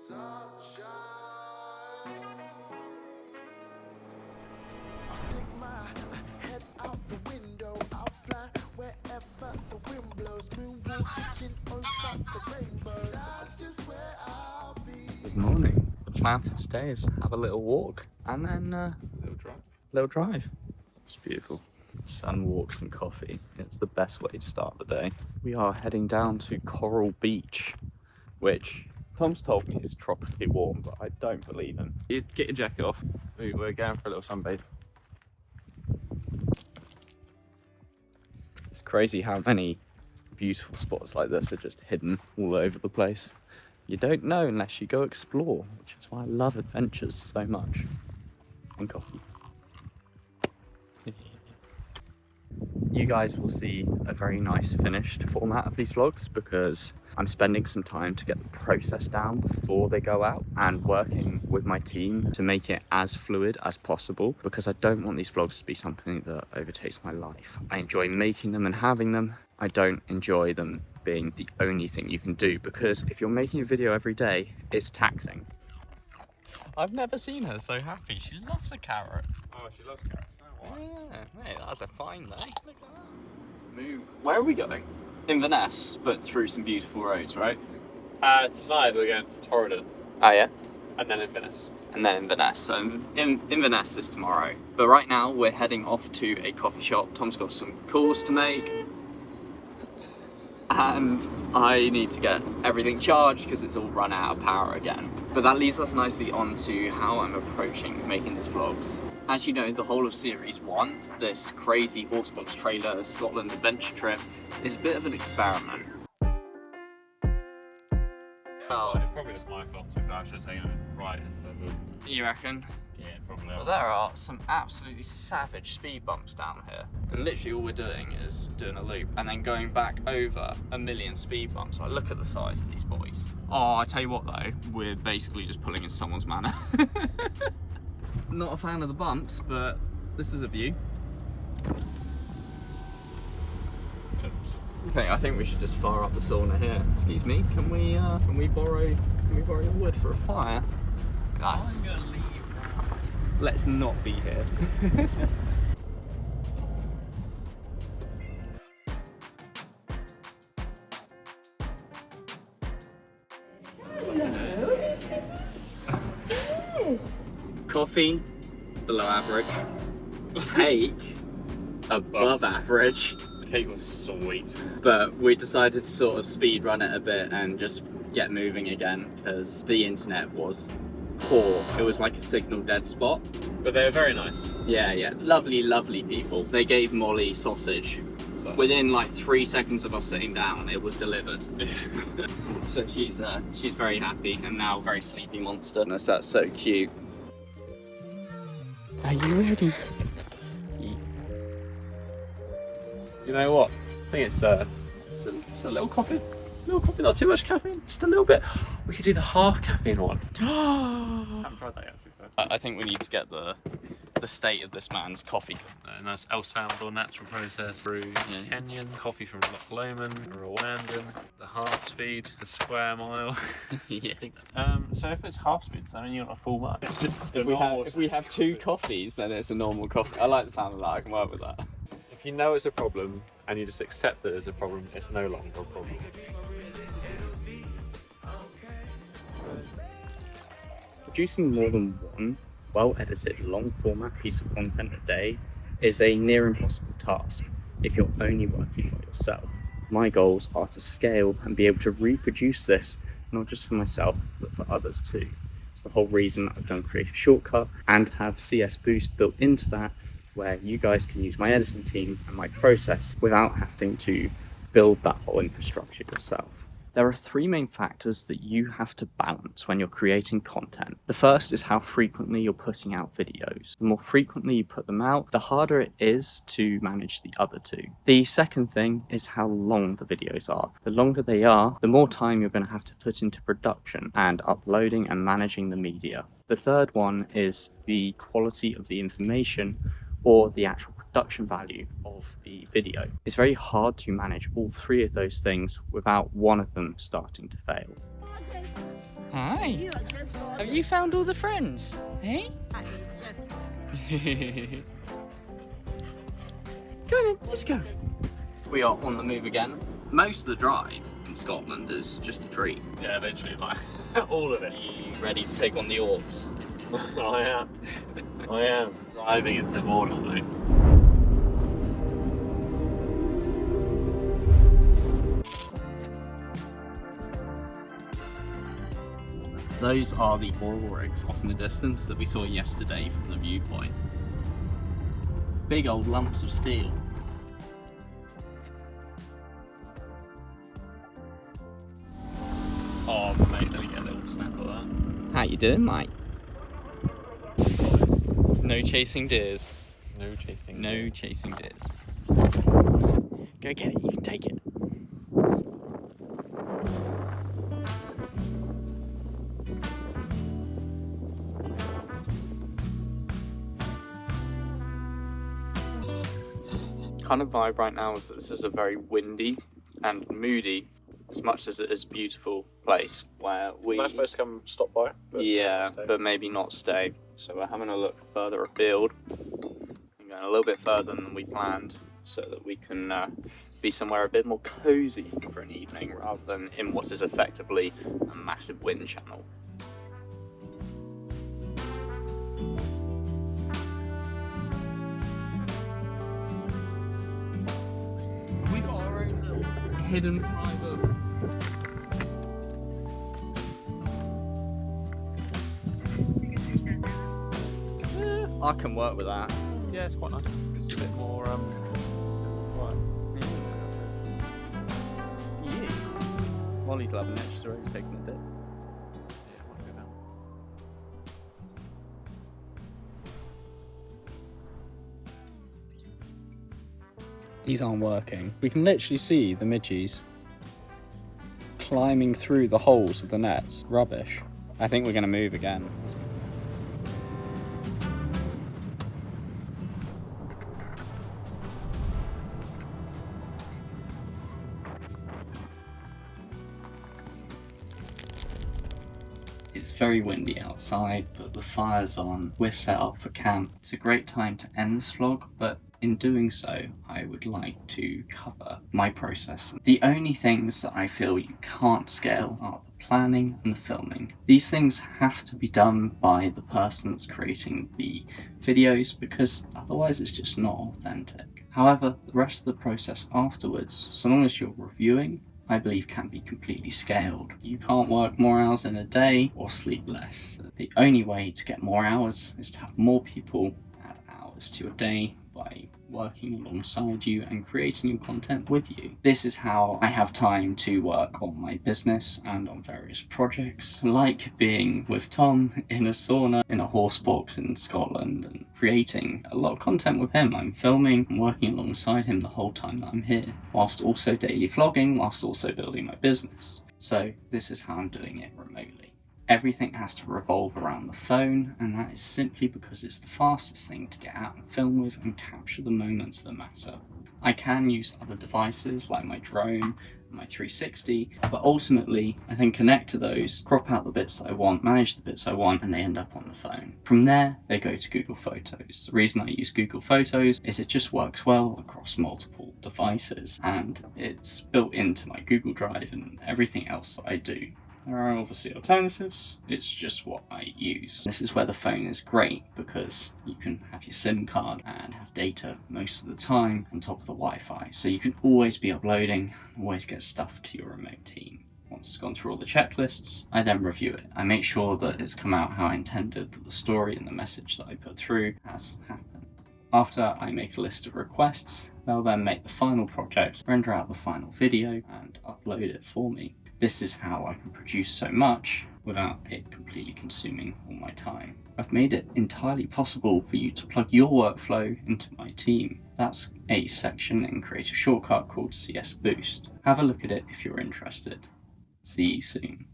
Good morning. The plan for today is have a little walk and then little drive. It's beautiful. Sun, walks and coffee. It's the best way to start the day. We are heading down to Coral Beach, which Tom's told me is tropically warm, but I don't believe him. You get your jacket off. We're going for a little sunbathe. It's crazy how many beautiful spots like this are just hidden all over the place. You don't know unless you go explore, which is why I love adventures so much. And coffee. You guys will see a very nice finished format of these vlogs because I'm spending some time to get the process down before they go out and working with my team to make it as fluid as possible, because I don't want these vlogs to be something that overtakes my life. I enjoy making them and having them. I don't enjoy them being the only thing you can do, because if you're making a video every day, it's taxing. I've never seen her so happy. She loves a carrot. Oh, she loves carrots. Yeah, mate, that's a fine day. Look at that. Move. Where are we going? Inverness, but through some beautiful roads, right? Tonight we're going to Torridon. Oh yeah? And then Inverness. And then Inverness. So Inverness is tomorrow. But right now we're heading off to a coffee shop. Tom's got some calls to make. And I need to get everything charged because it's all run out of power again. But that leads us nicely on to how I'm approaching making these vlogs. As you know, the whole of Series 1, this crazy horsebox trailer Scotland adventure trip, is a bit of an experiment. Well, it probably was my fault too. I should have taken it right instead of... You reckon? Yeah, probably. Well, there are some absolutely savage speed bumps down here. And literally all we're doing is doing a loop and then going back over a million speed bumps. Like, look at the size of these boys. Oh, I tell you what though, we're basically just pulling in someone's manor. Not a fan of the bumps, but this is a view. Oops. Okay, I think we should just fire up the sauna here. Excuse me, can we borrow your wood for a fire? Guys, I'm gonna leave. let's not be here. Coffee, below average. Cake, above average. The cake was sweet. But we decided to sort of speed run it a bit and just get moving again because the internet was poor. It was like a signal dead spot. But they were very nice. Yeah, yeah. Lovely, lovely people. They gave Molly sausage. So. Within like 3 seconds of us sitting down, it was delivered. So she's very happy and now very sleepy monster. That's so cute. Are you ready? You know what? I think it's just a little coffee. Not too much caffeine, just a little bit. We could do the half caffeine one. I haven't tried that yet, to be fair. I think we need to get the state of this man's coffee. And that's El Salvador natural process brew, Kenyan, coffee from Loch Lomond, Rwandan, the half speed, the square mile. Yeah. So if it's half speed, does that mean you want a full mark? It's just the If we have two coffees, then it's a normal coffee. I like the sound of that. I can work with that. If you know it's a problem and you just accept that it's a problem, it's no longer a problem. Producing more than one well-edited, long-format piece of content a day is a near impossible task if you're only working by yourself. My goals are to scale and be able to reproduce this, not just for myself, but for others too. It's the whole reason that I've done Creative Shortcut and have CS Boost built into that, where you guys can use my editing team and my process without having to build that whole infrastructure yourself. There are three main factors that you have to balance when you're creating content. The first is how frequently you're putting out videos. The more frequently you put them out, the harder it is to manage the other two. The second thing is how long the videos are. The longer they are, the more time you're going to have to put into production and uploading and managing the media. The third one is the quality of the information or the actual production value of the video. It's very hard to manage all three of those things without one of them starting to fail. Hi. Have you found all the friends? Hey? Go on then, let's go. We are on the move again. Most of the drive in Scotland is just a dream. Yeah, literally, like, all of it. Are you ready to take on the orcs? I am. I am. Driving into Mordor, mate. Those are the oil rigs off in the distance that we saw yesterday from the viewpoint. Big old lumps of steel. Oh, mate, let me get a little snap of that. How you doing, mate? No chasing deers. No chasing. No chasing deers. Go get it, you can take it. Kind of vibe right now is that this is a very windy and moody, as much as it is a beautiful place where we... We're supposed to come stop by. But yeah, stay. but maybe not stay. So we're having a look further afield and going a little bit further than we planned so that we can be somewhere a bit more cozy for an evening rather than in what is effectively a massive wind channel. We got our own little hidden private. I can work with that. Yeah, it's quite nice. It's a bit more, right. Yeah. Molly's loving it, she's already taking a dip. Yeah, I want to go down. These aren't working. We can literally see the midges climbing through the holes of the nets. Rubbish. I think we're going to move again. It's very windy outside, but the fire's on. We're set up for camp. It's a great time to end this vlog, but in doing so, I would like to cover my process. The only things that I feel you can't scale are the planning and the filming. These things have to be done by the person that's creating the videos because otherwise it's just not authentic. However, the rest of the process afterwards, so long as you're reviewing, I believe can be completely scaled. You can't work more hours in a day or sleep less. The only way to get more hours is to have more people add hours to your day by working alongside you and creating your content with you. This is how I have time to work on my business and on various projects, like being with Tom in a sauna in a horse box in Scotland and creating a lot of content with him. I'm filming and working alongside him the whole time that I'm here, whilst also daily vlogging, whilst also building my business. So this is how I'm doing it remotely. Everything has to revolve around the phone, and that is simply because it's the fastest thing to get out and film with and capture the moments that matter. I can use other devices like my drone, my 360, but ultimately I then connect to those, crop out the bits that I want, manage the bits I want, and they end up on the phone. From there, they go to Google Photos. The reason I use Google Photos is it just works well across multiple devices, and it's built into my Google Drive and everything else that I do. There are obviously alternatives, it's just what I use. This is where the phone is great because you can have your SIM card and have data most of the time on top of the Wi-Fi. So you can always be uploading, always get stuff to your remote team. Once it's gone through all the checklists, I then review it. I make sure that it's come out how I intended, that the story and the message that I put through has happened. After I make a list of requests, they'll then make the final project, render out the final video and upload it for me. This is how I can produce so much without it completely consuming all my time. I've made it entirely possible for you to plug your workflow into my team. That's a section in Creative Shortcut called CS Boost. Have a look at it if you're interested. See you soon.